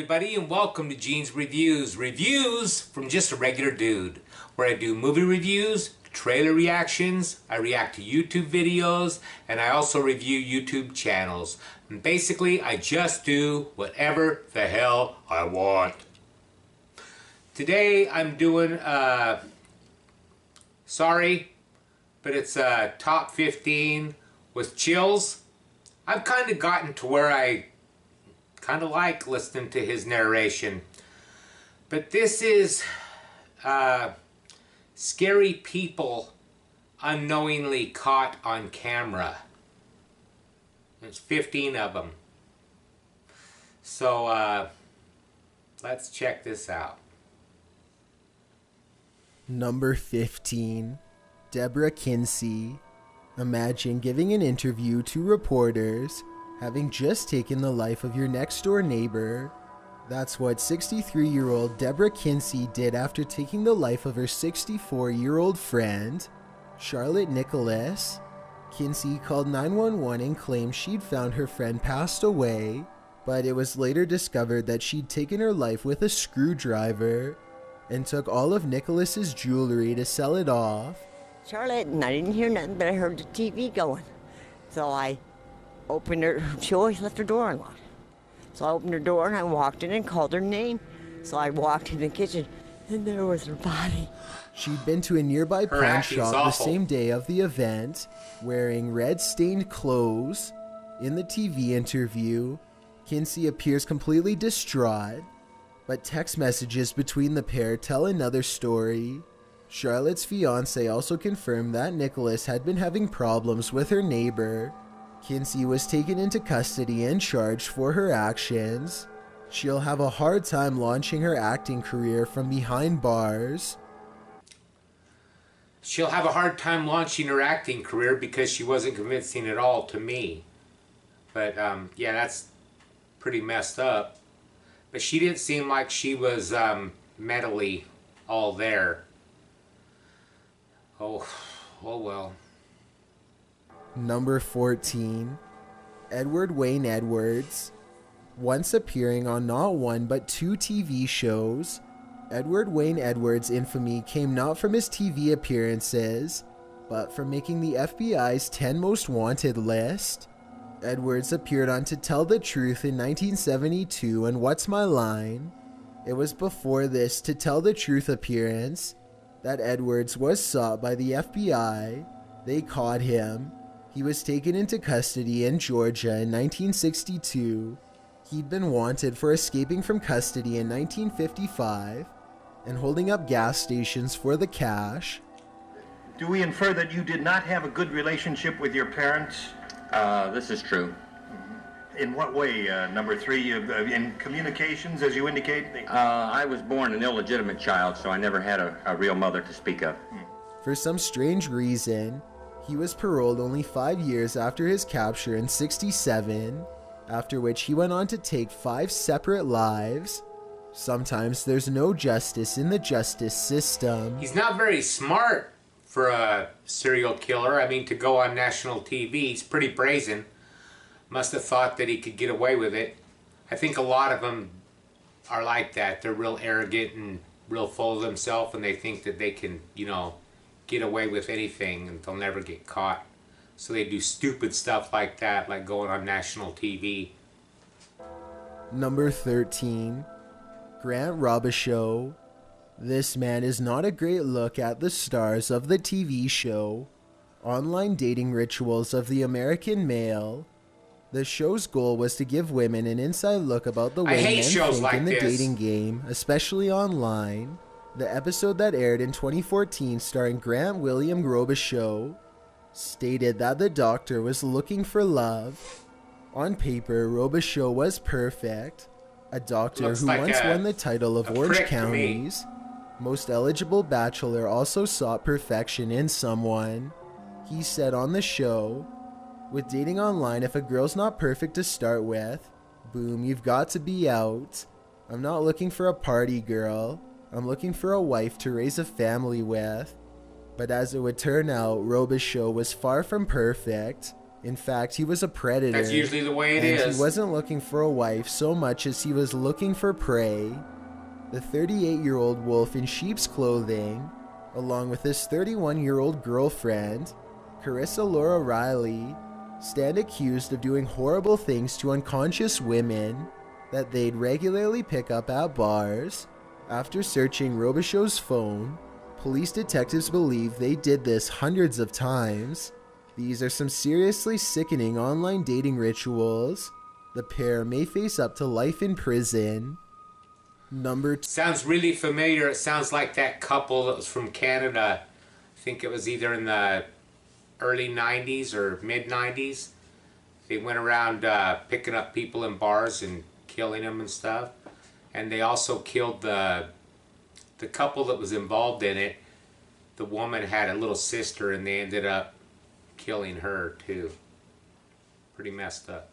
everybody, and welcome to Gene's Reviews. Reviews from just a regular dude, where I do movie reviews, trailer reactions, I react to YouTube videos, and I also review YouTube channels. And basically, I just do whatever the hell I want. Today, I'm doing, sorry, but it's top 15 with Chills. I've kind of gotten to where I kind of like listening to his narration. But this is scary people unknowingly caught on camera. There's 15 of them. So let's check this out. Number 15, Deborah Kinsey. Imagine giving an interview to reporters having just taken the life of your next door neighbor. That's what 63-year-old Deborah Kinsey did after taking the life of her 64-year-old friend, Charlotte Nicholas. Kinsey called 911 and claimed she'd found her friend passed away, but it was later discovered that she'd taken her life with a screwdriver and took all of Nicholas's jewelry to sell it off. Charlotte, and I didn't hear nothing, but I heard the TV going. So I opened her, she always left her door unlocked. So I opened her door and I walked in and called her name. So I walked in the kitchen and there was her body. She'd been to a nearby pawn shop the same day of the event, wearing red-stained clothes. In the TV interview, Kinsey appears completely distraught, but text messages between the pair tell another story. Charlotte's fiance also confirmed that Nicholas had been having problems with her neighbor. Kinsey was taken into custody and charged for her actions. She'll have a hard time launching her acting career from behind bars. She'll have a hard time launching her acting career because she wasn't convincing at all to me. But yeah, that's pretty messed up. But she didn't seem like she was mentally all there. Oh well. Number 14, Edward Wayne Edwards. Once appearing on not one but two TV shows, Edward Wayne Edwards' infamy came not from his TV appearances, but from making the FBI's 10 Most Wanted list. Edwards appeared on To Tell the Truth in 1972 and What's My Line. It was before this To Tell the Truth appearance that Edwards was sought by the FBI. They caught him. He was taken into custody in Georgia in 1962. He'd been wanted for escaping from custody in 1955 and holding up gas stations for the cash. Do we infer that you did not have a good relationship with your parents? This is true. In what way, number 3? In communications, as you indicate? I was born an illegitimate child, so I never had a real mother to speak of. For some strange reason, he was paroled only 5 years after his capture in '67, after which he went on to take 5 separate lives. Sometimes there's no justice in the justice system. He's not very smart for a serial killer. I mean, to go on national TV, he's pretty brazen. Must have thought that he could get away with it. I think a lot of them are like that. They're real arrogant and real full of themselves, and they think that they can, you know, get away with anything and they'll never get caught. So they do stupid stuff like that, like going on national TV. Number 13, Grant Robicheaux. This man is not a great look at the stars of the TV show Online Dating Rituals of the American Male. The show's goal was to give women an inside look about the way men think like in the this. dating game, especially online. The episode that aired in 2014 starring Grant William Robicheaux stated that the doctor was looking for love. On paper, Robicheaux was perfect. A doctor who once won the title of Orange County's most eligible bachelor also sought perfection in someone. He said on the show, "With dating online, if a girl's not perfect to start with, boom, you've got to be out. I'm not looking for a party girl. I'm looking for a wife to raise a family with." But as it would turn out, Robicheaux was far from perfect. In fact, he was a predator. That's usually the way it and is. He wasn't looking for a wife so much as he was looking for prey. The 38-year-old wolf in sheep's clothing, along with his 31-year-old girlfriend, Carissa Laura Riley, stand accused of doing horrible things to unconscious women that they'd regularly pick up at bars. After searching Robicheaux's phone, police detectives believe they did this hundreds of times. These are some seriously sickening online dating rituals. The pair may face up to life in prison. Sounds really familiar. It sounds like that couple that was from Canada. I think it was either in the early 90s or mid 90s. They went around picking up people in bars and killing them and stuff. And they also killed the couple that was involved in it. The woman had a little sister and they ended up killing her too. Pretty messed up.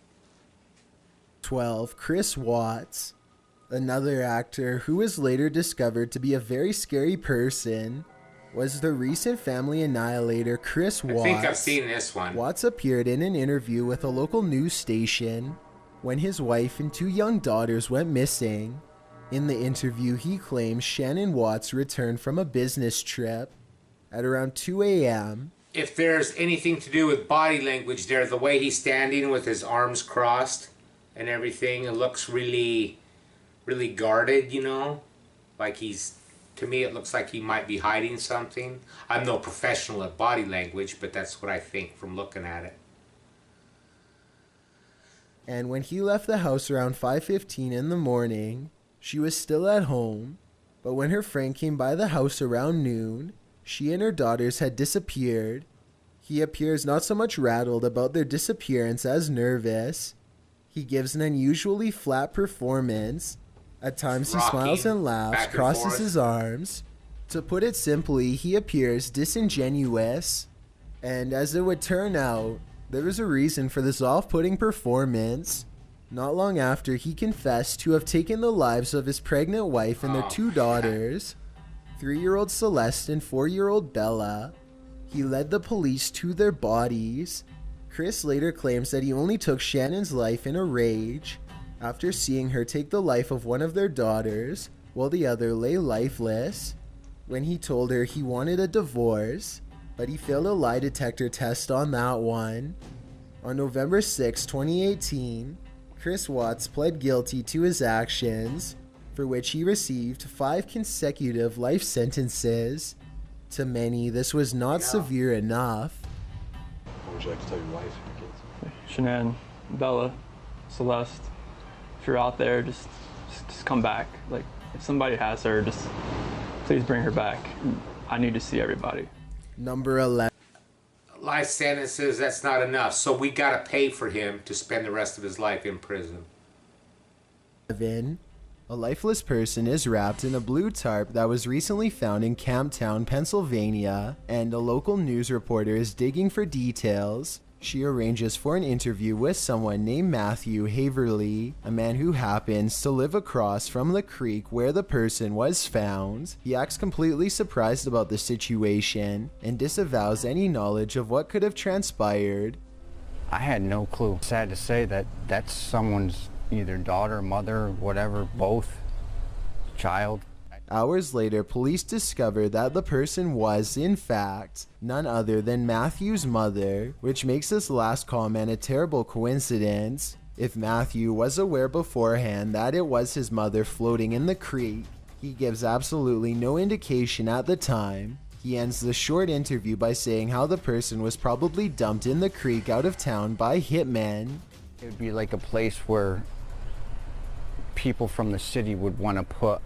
12. Chris Watts, another actor who was later discovered to be a very scary person, was the recent family annihilator Chris Watts. I think I've seen this one. Watts appeared in an interview with a local news station when his wife and 2 young daughters went missing. In the interview, he claims Shannon Watts returned from a business trip at around 2 a.m. If there's anything to do with body language there, the way he's standing with his arms crossed and everything, it looks really, really guarded, you know? Like to me it looks like he might be hiding something. I'm no professional at body language, but that's what I think from looking at it. And when he left the house around 5:15 in the morning, she was still at home, but when her friend came by the house around noon, she and her daughters had disappeared. He appears not so much rattled about their disappearance as nervous. He gives an unusually flat performance. At times he smiles and laughs, crosses his arms. To put it simply, he appears disingenuous. And as it would turn out, there was a reason for this off-putting performance. Not long after, he confessed to have taken the lives of his pregnant wife and their 2 daughters, 3-year-old Celeste and 4-year-old Bella. He led the police to their bodies. Chris later claims that he only took Shannon's life in a rage after seeing her take the life of one of their daughters while the other lay lifeless. When he told her he wanted a divorce, but he failed a lie detector test on that one. On November 6, 2018, Chris Watts pled guilty to his actions, for which he received 5 consecutive life sentences. To many, this was not severe enough. What would you like to tell your wife and your kids? Shanann, Bella, Celeste, if you're out there, just come back. Like, if somebody has her, just please bring her back. I need to see everybody. Number 11. Life sentences, that's not enough. So we gotta pay for him to spend the rest of his life in prison. A lifeless person is wrapped in a blue tarp that was recently found in Camptown, Pennsylvania, and a local news reporter is digging for details. She arranges for an interview with someone named Matthew Haverly, a man who happens to live across from the creek where the person was found. He acts completely surprised about the situation and disavows any knowledge of what could have transpired. I had no clue. Sad to say that that's someone's either daughter, mother, whatever, both, child. Hours later, police discover that the person was, in fact, none other than Matthew's mother, which makes this last comment a terrible coincidence. If Matthew was aware beforehand that it was his mother floating in the creek, he gives absolutely no indication at the time. He ends the short interview by saying how the person was probably dumped in the creek out of town by hitmen. It would be like a place where people from the city would want to put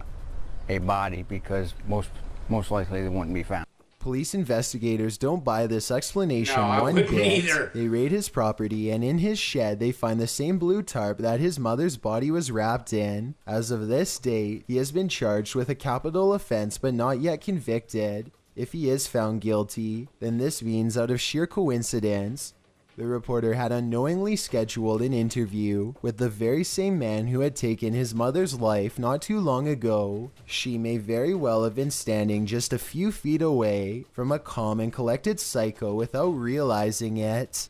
a body because most likely they wouldn't be found. Police investigators don't buy this explanation one wouldn't bit. either. They raid his property, and in his shed they find the same blue tarp that his mother's body was wrapped in. As of this date, he has been charged with a capital offense but not yet convicted. If he is found guilty, then this means out of sheer coincidence, the reporter had unknowingly scheduled an interview with the very same man who had taken his mother's life not too long ago. She may very well have been standing just a few feet away from a calm and collected psycho without realizing it.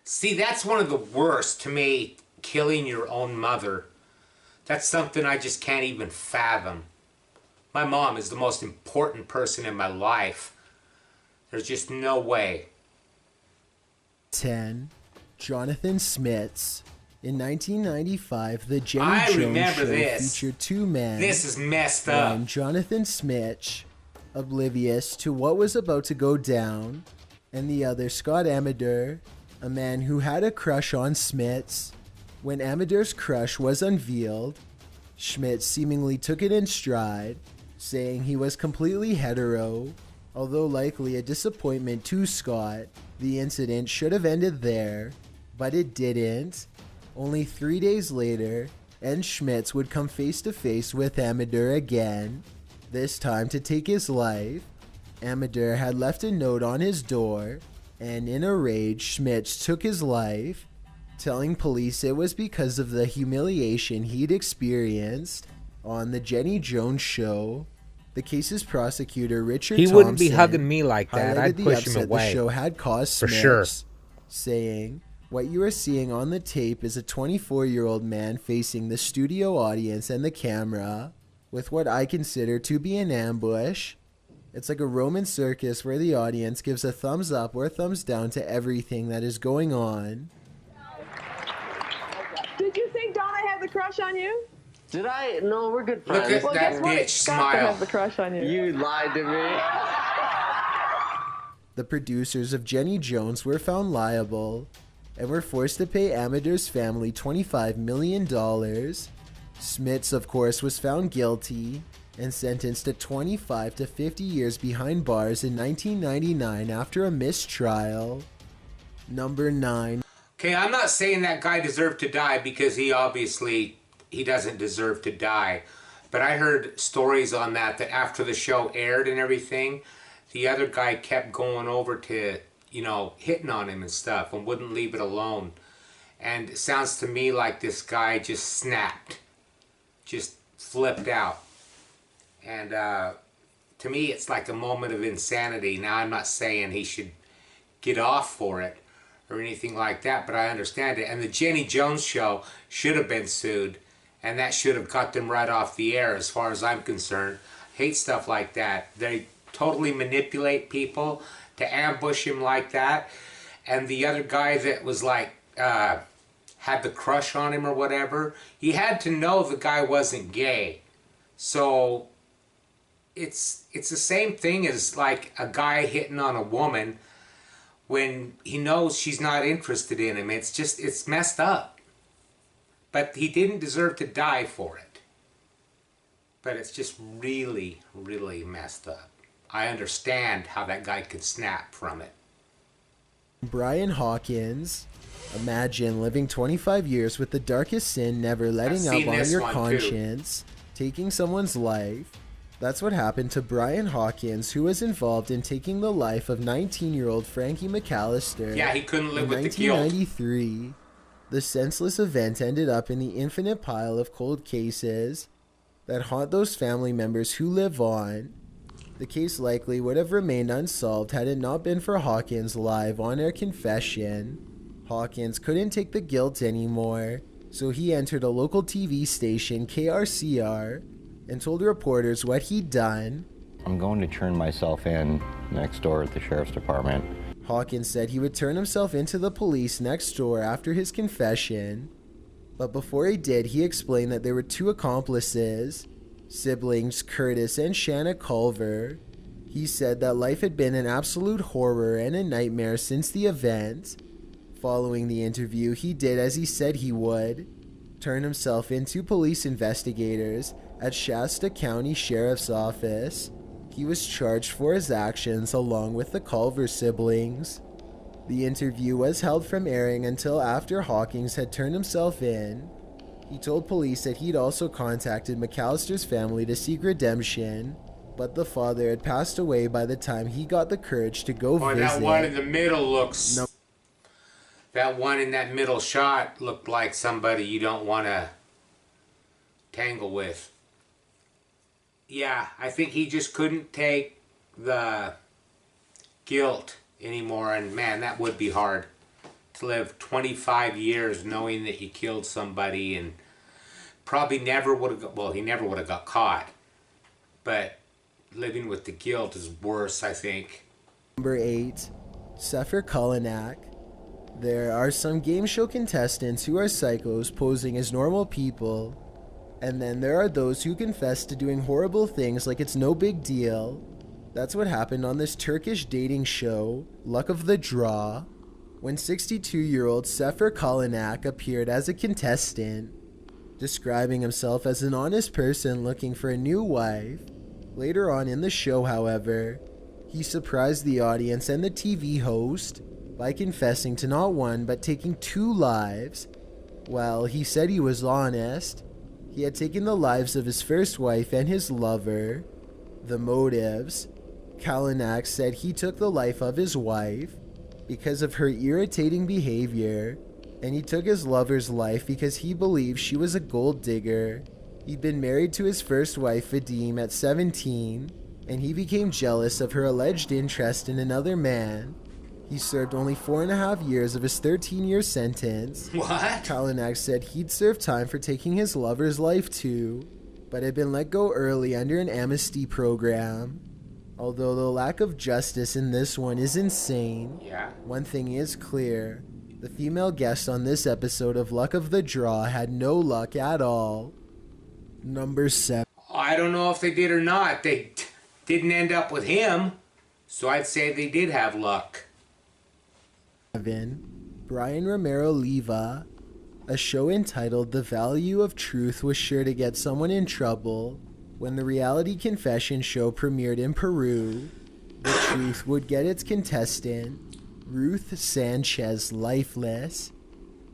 See, that's one of the worst to me, killing your own mother. That's something I just can't even fathom. My mom is the most important person in my life. There's just no way. 10. Jonathan Smits. In 1995, the Jenny Jones Show featured two men. This is messed up. And Jonathan Smits, oblivious to what was about to go down, and the other, Scott Amador, a man who had a crush on Smits. When Amador's crush was unveiled, Smits seemingly took it in stride, saying he was completely hetero. Although likely a disappointment to Scott, the incident should have ended there, but it didn't. Only 3 days later, and Smits would come face to face with Amador again, this time to take his life. Amador had left a note on his door, and in a rage, Smits took his life, telling police it was because of the humiliation he'd experienced on the Jenny Jones Show. The case's prosecutor, Richard Thompson, wouldn't be hugging me like that. I'd the push him upset away. The show had caused For Smits, sure. saying, "What you are seeing on the tape is a 24-year-old man facing the studio audience and the camera with what I consider to be an ambush. It's like a Roman circus where the audience gives a thumbs up or thumbs down to everything that is going on." Did you think Donna had the crush on you? Did I? No, we're good friends. Look at Well, that guess what? bitch Scott smile. has the crush on you. You lied to me. The producers of Jenny Jones were found liable and were forced to pay Amador's family $25 million. Smits, of course, was found guilty and sentenced to 25 to 50 years behind bars in 1999 after a mistrial. Number 9. Okay, I'm not saying that guy deserved to die because he doesn't deserve to die. But I heard stories on that after the show aired and everything, the other guy kept going over to, hitting on him and stuff and wouldn't leave it alone. And it sounds to me like this guy just snapped, just flipped out. And to me, it's like a moment of insanity. Now, I'm not saying he should get off for it or anything like that, but I understand it. And the Jenny Jones Show should have been sued, and that should have cut them right off the air as far as I'm concerned. Hate stuff like that. They totally manipulate people to ambush him like that. And the other guy that was like, had the crush on him or whatever, he had to know the guy wasn't gay. So it's the same thing as like a guy hitting on a woman when he knows she's not interested in him. It's messed up. But he didn't deserve to die for it. But it's just really, really messed up. I understand how that guy could snap from it. Brian Hawkins. Imagine living 25 years with the darkest sin never letting up on your conscience, taking someone's life. That's what happened to Brian Hawkins, who was involved in taking the life of 19-year-old Frankie McAllister. Yeah, he couldn't live with the guilt. In 1993, the senseless event ended up in the infinite pile of cold cases that haunt those family members who live on. The case likely would have remained unsolved had it not been for Hawkins' live on-air confession. Hawkins couldn't take the guilt anymore, so he entered a local TV station, KRCR, and told reporters what he'd done. "I'm going to turn myself in next door at the sheriff's department." Hawkins said he would turn himself into the police next door after his confession. But before he did, he explained that there were two accomplices, siblings Curtis and Shanna Culver. He said that life had been an absolute horror and a nightmare since the event. Following the interview, he did as he said he would, turn himself into police investigators at Shasta County Sheriff's Office. He was charged for his actions along with the Culver siblings. The interview was held from airing until after Hawkins had turned himself in. He told police that he'd also contacted McAllister's family to seek redemption, but the father had passed away by the time he got the courage to go visit. That one in the middle looks... No. That one in that middle shot looked like somebody you don't want to tangle with. Yeah, I think he just couldn't take the guilt anymore, and man, that would be hard. to live 25 years knowing that you killed somebody, and probably never would have got, well, he never would have got caught. But living with the guilt is worse, I think. Number 8, Colin AK. There are some game show contestants who are psychos posing as normal people, and then there are those who confess to doing horrible things like it's no big deal. That's what happened on this Turkish dating show, Luck of the Draw, when 62-year-old Colin AK appeared as a contestant, describing himself as an honest person looking for a new wife. Later on in the show, however, he surprised the audience and the TV host by confessing to not one but taking 2 lives. Well, he said he was honest. He had taken the lives of his first wife and his lover. The motives: Colin AK said he took the life of his wife because of her irritating behavior, and he took his lover's life because he believed she was a gold digger. He'd been married to his first wife, Vadim, at 17, and he became jealous of her alleged interest in another man. He served only 4.5 years of his 13-year sentence. What? Colin AK said he'd served time for taking his lover's life too, but had been let go early under an amnesty program. Although the lack of justice in this one is insane, one thing is clear: the female guest on this episode of Luck of the Draw had no luck at all. Number 7. I don't know if they did or not. They didn't end up with him, so I'd say they did have luck. Brian Romero Leva. A show entitled The Value of Truth was sure to get someone in trouble when the reality confession show premiered in Peru. The Truth would get its contestant, Ruth Sanchez, lifeless.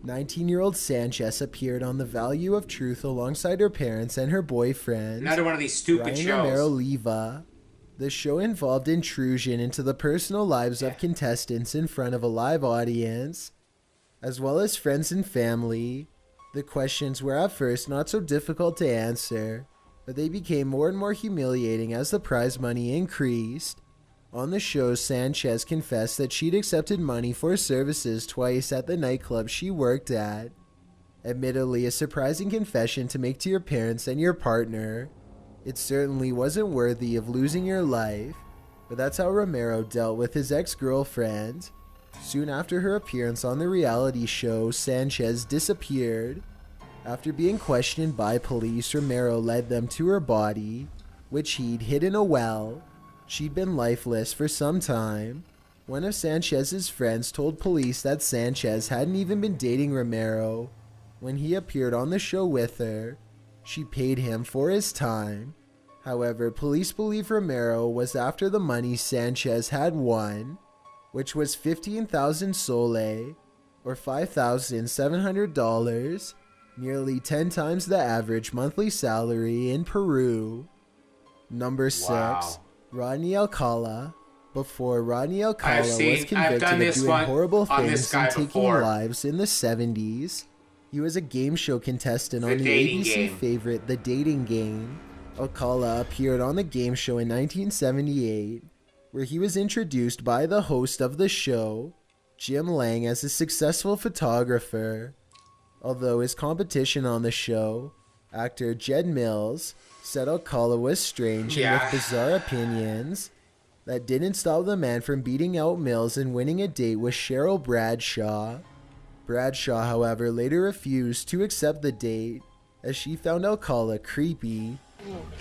19-year-old Sanchez appeared on The Value of Truth alongside her parents and her boyfriend. Another one of these stupid Brian shows. Romero Leva. The show involved intrusion into the personal lives of contestants in front of a live audience, as well as friends and family. The questions were at first not so difficult to answer, but they became more and more humiliating as the prize money increased. On the show, Sanchez confessed that she'd accepted money for services twice at the nightclub she worked at. Admittedly, a surprising confession to make to your parents and your partner. It certainly wasn't worthy of losing your life, but that's how Romero dealt with his ex-girlfriend. Soon after her appearance on the reality show, Sanchez disappeared. After being questioned by police, Romero led them to her body, which he'd hid in a well. She'd been lifeless for some time. One of Sanchez's friends told police that Sanchez hadn't even been dating Romero when he appeared on the show with her. She paid him for his time. However, police believe Romero was after the money Sanchez had won, which was 15,000 solé, or $5,700, nearly 10 times the average monthly salary in Peru. Number 6. Rodney Alcala. Before Rodney Alcala was convicted of doing horrible things and taking lives in the 70s, he was a game show contestant on the ABC favorite The Dating Game. Alcala appeared on the game show in 1978, where he was introduced by the host of the show, Jim Lang, as a successful photographer. Although his competition on the show, actor Jed Mills, said Alcala was strange and with bizarre opinions, that didn't stop the man from beating out Mills and winning a date with Cheryl Bradshaw. Bradshaw, however, later refused to accept the date, as she found Alcala creepy.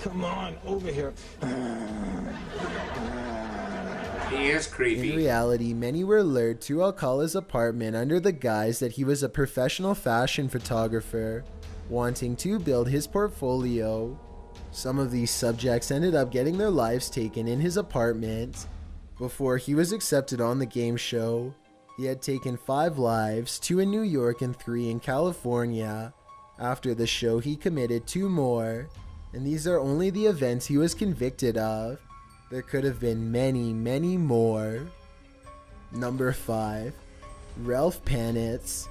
Come on, over here. He is creepy. In reality, many were lured to Alcala's apartment under the guise that he was a professional fashion photographer, wanting to build his portfolio. Some of these subjects ended up getting their lives taken in his apartment. Before he was accepted on the game show, he had taken 5 lives, 2 in New York and 3 in California. After the show, he committed 2 more, and these are only the events he was convicted of. There could have been many, many more. Number 5. Ralph Panitz.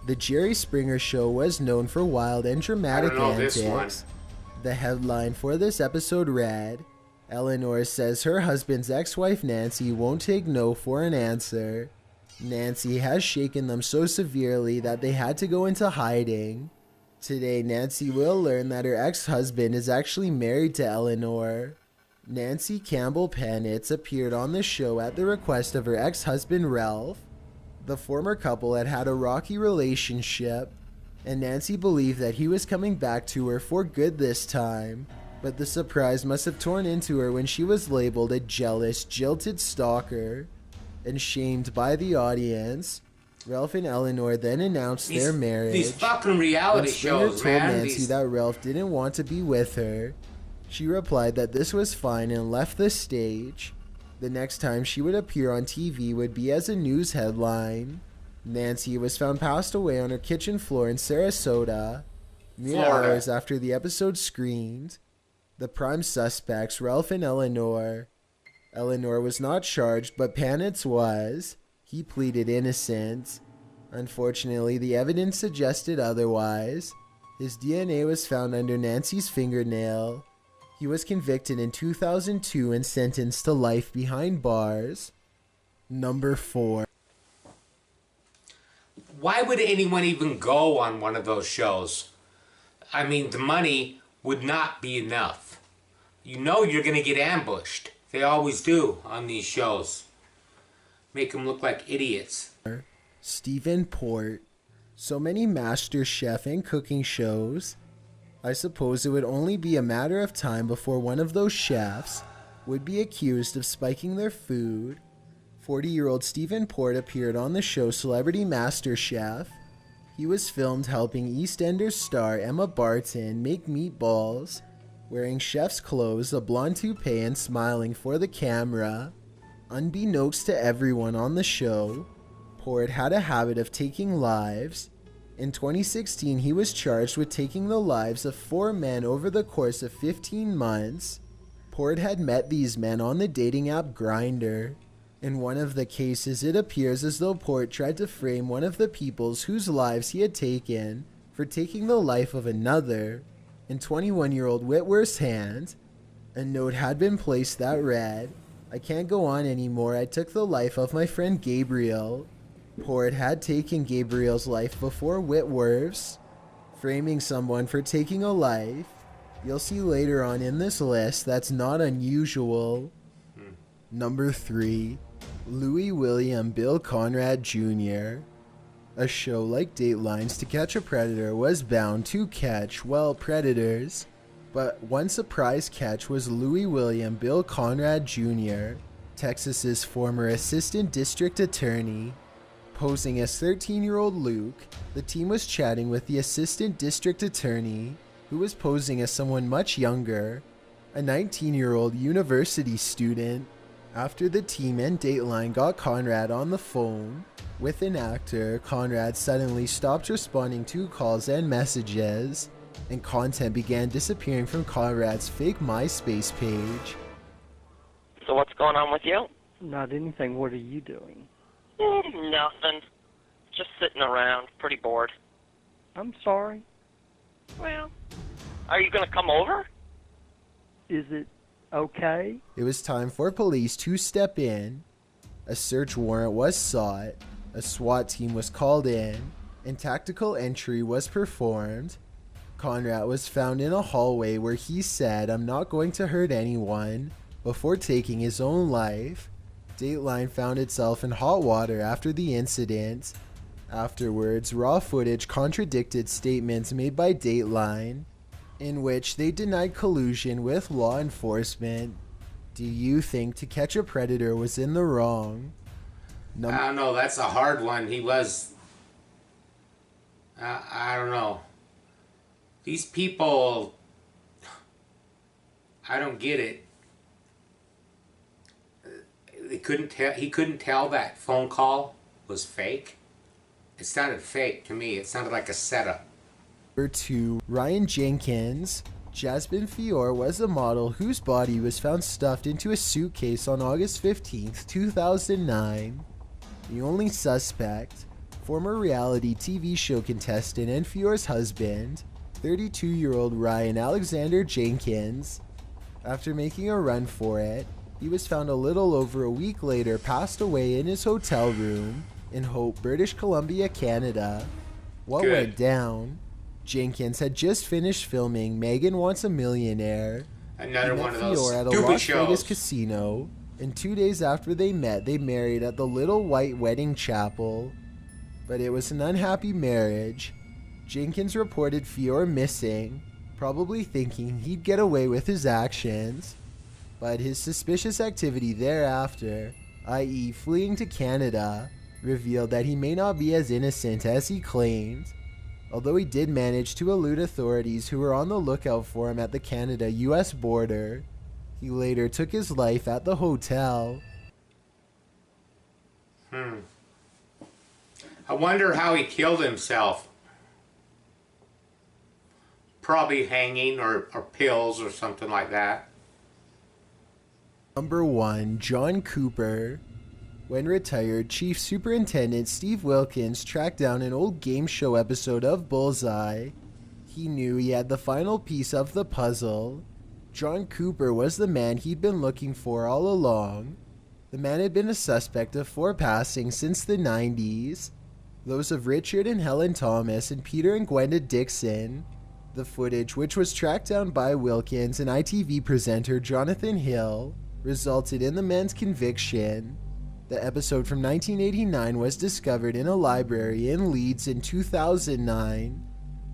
The Jerry Springer Show was known for wild and dramatic antics. The headline for this episode read, "Eleanor says her husband's ex-wife Nancy won't take no for an answer." Nancy has shaken them so severely that they had to go into hiding. Today, Nancy will learn that her ex-husband is actually married to Eleanor. Nancy Campbell Panitz appeared on the show at the request of her ex-husband Ralph. The former couple had had a rocky relationship, and Nancy believed that he was coming back to her for good this time. But the surprise must have torn into her when she was labeled a jealous, jilted stalker and shamed by the audience. Ralph and Eleanor then announced their marriage. These fucking reality Springer shows, told man. Nancy that Ralph didn't want to be with her. She replied that this was fine and left the stage. The next time she would appear on TV would be as a news headline. Nancy was found passed away on her kitchen floor in Sarasota, mere hours after the episode screened. The prime suspects, Ralph and Eleanor. Eleanor was not charged, but Panitz was. He pleaded innocent. Unfortunately, the evidence suggested otherwise. His DNA was found under Nancy's fingernail. He was convicted in 2002 and sentenced to life behind bars. Number 4. Why would anyone even go on one of those shows? I mean, the money would not be enough. You know you're going to get ambushed. They always do on these shows. Make them look like idiots. Stephen Port. So many master chef and cooking shows. I suppose it would only be a matter of time before one of those chefs would be accused of spiking their food. 40-year-old Stephen Port appeared on the show Celebrity Master Chef. He was filmed helping EastEnders star Emma Barton make meatballs, wearing chef's clothes, a blonde toupee, and smiling for the camera. Unbeknownst to everyone on the show, Port had a habit of taking lives. In 2016, he was charged with taking the lives of 4 men over the course of 15 months. Port had met these men on the dating app Grindr. In one of the cases, it appears as though Port tried to frame one of the peoples whose lives he had taken for taking the life of another. In 21-year-old Whitworth's hand, a note had been placed that read, "I can't go on anymore. I took the life of my friend Gabriel." Port had taken Gabriel's life before Whitworth's. Framing someone for taking a life, you'll see later on in this list, that's not unusual. Number 3. Louie William Bill Conrad Jr. A show like Dateline's To Catch a Predator was bound to catch, well, predators. But one surprise catch was Louie William Bill Conrad Jr., Texas's former assistant district attorney. Posing as 13-year-old Luke, the team was chatting with the assistant district attorney, who was posing as someone much younger, a 19-year-old university student. After the team and Dateline got Conrad on the phone with an actor, Conrad suddenly stopped responding to calls and messages, and content began disappearing from Conrad's fake MySpace page. So what's going on with you? Not anything. What are you doing? Nothing. Just sitting around, pretty bored. I'm sorry. Well, are you going to come over? Is it okay? It was time for police to step in. A search warrant was sought, a SWAT team was called in, and tactical entry was performed. Conrad was found in a hallway where he said, "I'm not going to hurt anyone," before taking his own life. Dateline found itself in hot water after the incident. Afterwards, raw footage contradicted statements made by Dateline, in which they denied collusion with law enforcement. Do you think To Catch a Predator was in the wrong? I don't know, that's a hard one. He was... I don't know. These people... I don't get it. He couldn't tell that phone call was fake. It sounded fake to me. It sounded like a setup. Number 2. Ryan Jenkins. Jasmine Fior was a model whose body was found stuffed into a suitcase on August 15th, 2009. The only suspect, former reality TV show contestant and Fior's husband, 32-year-old Ryan Alexander Jenkins. After making a run for it, he was found a little over a week later passed away in his hotel room. in Hope, British Columbia, Canada. What Good. went down? Jenkins had just finished filming Megan Wants a Millionaire. Another He met one of those Fior at a stupid Las Vegas shows. casino, and 2 days after they met, they married at the Little White Wedding Chapel. But it was an unhappy marriage. Jenkins reported Fior missing, probably thinking he'd get away with his actions. But his suspicious activity thereafter, i.e. fleeing to Canada, revealed that he may not be as innocent as he claimed. Although he did manage to elude authorities who were on the lookout for him at the Canada-US border, he later took his life at the hotel. I wonder how he killed himself. Probably hanging or pills or something like that. Number 1. John Cooper. When retired, Chief Superintendent Steve Wilkins tracked down an old game show episode of Bullseye. He knew he had the final piece of the puzzle. John Cooper was the man he'd been looking for all along. The man had been a suspect of 4 passings since the 90s. Those of Richard and Helen Thomas and Peter and Gwenda Dixon. The footage, which was tracked down by Wilkins and ITV presenter Jonathan Hill, resulted in the man's conviction. The episode from 1989 was discovered in a library in Leeds in 2009.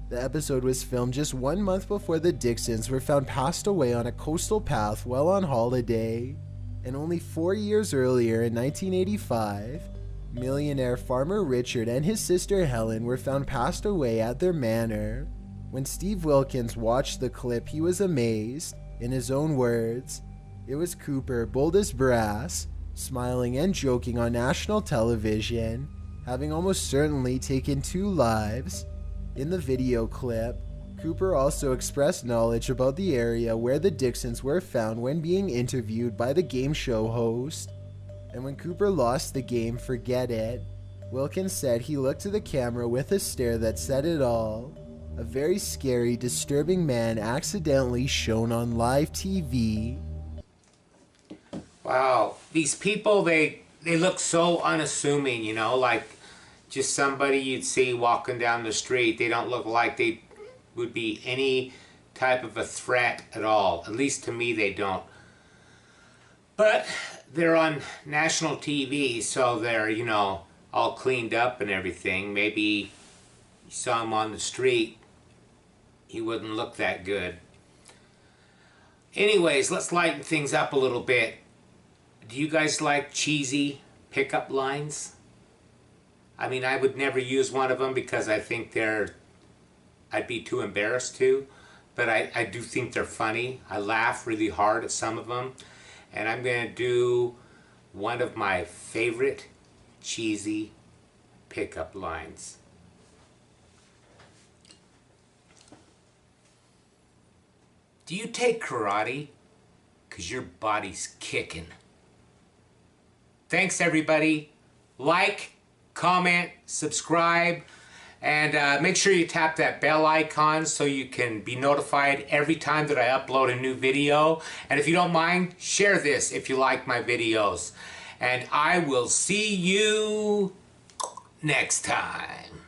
The episode was filmed just 1 month before the Dixons were found passed away on a coastal path while on holiday. And only 4 years earlier, in 1985, millionaire farmer Richard and his sister Helen were found passed away at their manor. When Steve Wilkins watched the clip, he was amazed. In his own words, "It was Cooper, bold as brass, smiling and joking on national television, having almost certainly taken 2 lives." In the video clip, Cooper also expressed knowledge about the area where the Dixons were found when being interviewed by the game show host. And when Cooper lost the game, forget it. Wilkins said he looked to the camera with a stare that said it all. A very scary, disturbing man accidentally shown on live TV. Wow, these people, they look so unassuming, you know, like just somebody you'd see walking down the street. They don't look like they would be any type of a threat at all. At least to me, they don't. But they're on national TV, so they're, you know, all cleaned up and everything. Maybe you saw him on the street, he wouldn't look that good. Anyways, let's lighten things up a little bit. Do you guys like cheesy pickup lines? I mean, I would never use one of them because I think I'd be too embarrassed to, but I do think they're funny. I laugh really hard at some of them, and I'm going to do one of my favorite cheesy pickup lines. Do you take karate? 'Cause your body's kicking. Thanks, everybody. Like, comment, subscribe, and make sure you tap that bell icon so you can be notified every time that I upload a new video. And if you don't mind, share this if you like my videos. And I will see you next time.